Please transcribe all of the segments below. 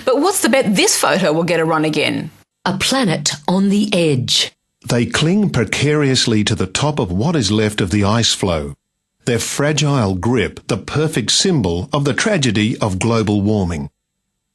But what's the bet this photo will get a run again? A planet on the edge. They cling precariously to the top of what is left of the ice floe. Their fragile grip, the perfect symbol of the tragedy of global warming.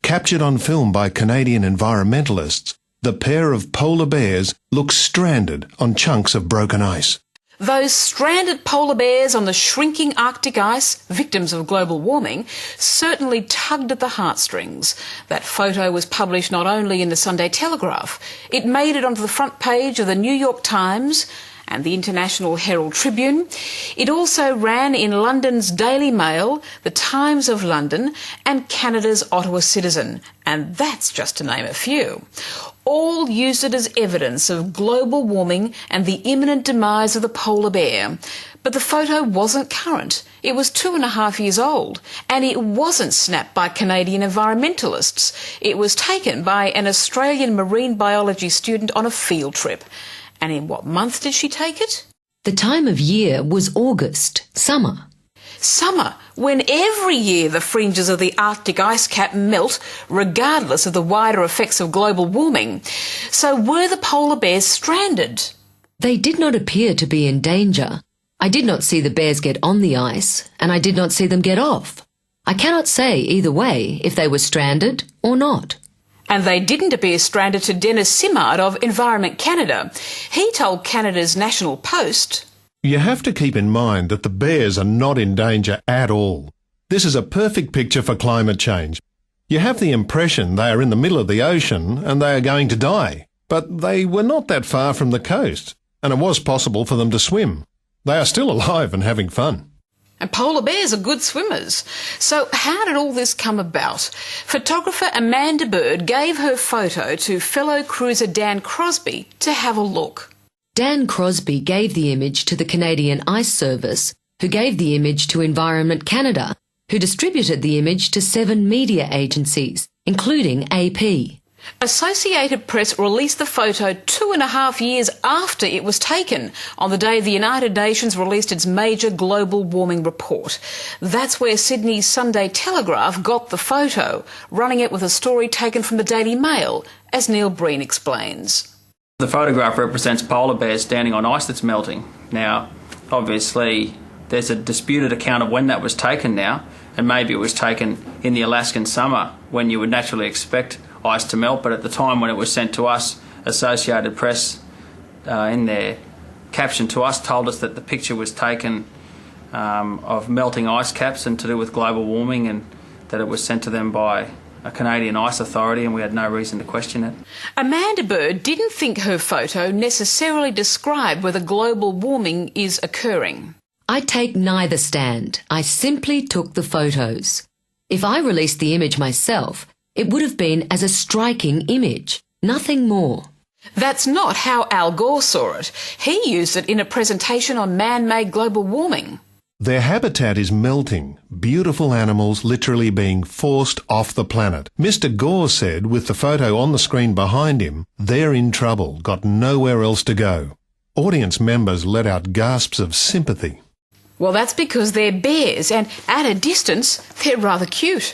Captured on film by Canadian environmentalists, the pair of polar bears look stranded on chunks of broken ice. Those stranded polar bears on the shrinking Arctic ice, victims of global warming, certainly tugged at the heartstrings. That photo was published not only in the Sunday Telegraph, it made it onto the front page of the New York Times and the International Herald Tribune. It also ran in London's Daily Mail, the Times of London and Canada's Ottawa Citizen, and that's just to name a few. All used it as evidence of global warming and the imminent demise of the polar bear. But the photo wasn't current. It was 2.5 years old, and it wasn't snapped by Canadian environmentalists. It was taken by an Australian marine biology student on a field trip. And in what month did she take it? The time of year was August, summer. Summer, when every year the fringes of the Arctic ice cap melt, regardless of the wider effects of global warming. So were the polar bears stranded? They did not appear to be in danger. I did not see the bears get on the ice, and I did not see them get off. I cannot say either way if they were stranded or not. And they didn't appear stranded to Dennis Simard of Environment Canada. He told Canada's National Post, You have to keep in mind that the bears are not in danger at all. This is a perfect picture for climate change. You have the impression they are in the middle of the ocean and they are going to die. But they were not that far from the coast, and it was possible for them to swim. They are still alive and having fun. And polar bears are good swimmers. So how did all this come about? Photographer Amanda Bird gave her photo to fellow cruiser Dan Crosby to have a look. Dan Crosby gave the image to the Canadian Ice Service, who gave the image to Environment Canada, who distributed the image to 7 media agencies, including AP. Associated Press released the photo 2.5 years after it was taken, on the day the United Nations released its major global warming report. That's where Sydney's Sunday Telegraph got the photo, running it with a story taken from the Daily Mail, as Neil Breen explains. The photograph represents polar bears standing on ice that's melting. Now, obviously, there's a disputed account of when that was taken now, and maybe it was taken in the Alaskan summer when you would naturally expect ice to melt, but at the time when it was sent to us, Associated Press, in their caption to us, told us that the picture was taken of melting ice caps and to do with global warming, and that it was sent to them by a Canadian ice authority, and we had no reason to question it. Amanda Bird didn't think her photo necessarily described whether global warming is occurring. I take neither stand. I simply took the photos. If I released the image myself, it would have been as a striking image, nothing more. That's not how Al Gore saw it. He used it in a presentation on man-made global warming. Their habitat is melting, beautiful animals literally being forced off the planet. Mr. Gore said, with the photo on the screen behind him, they're in trouble, got nowhere else to go. Audience members let out gasps of sympathy. Well, that's because they're bears, and at a distance, they're rather cute.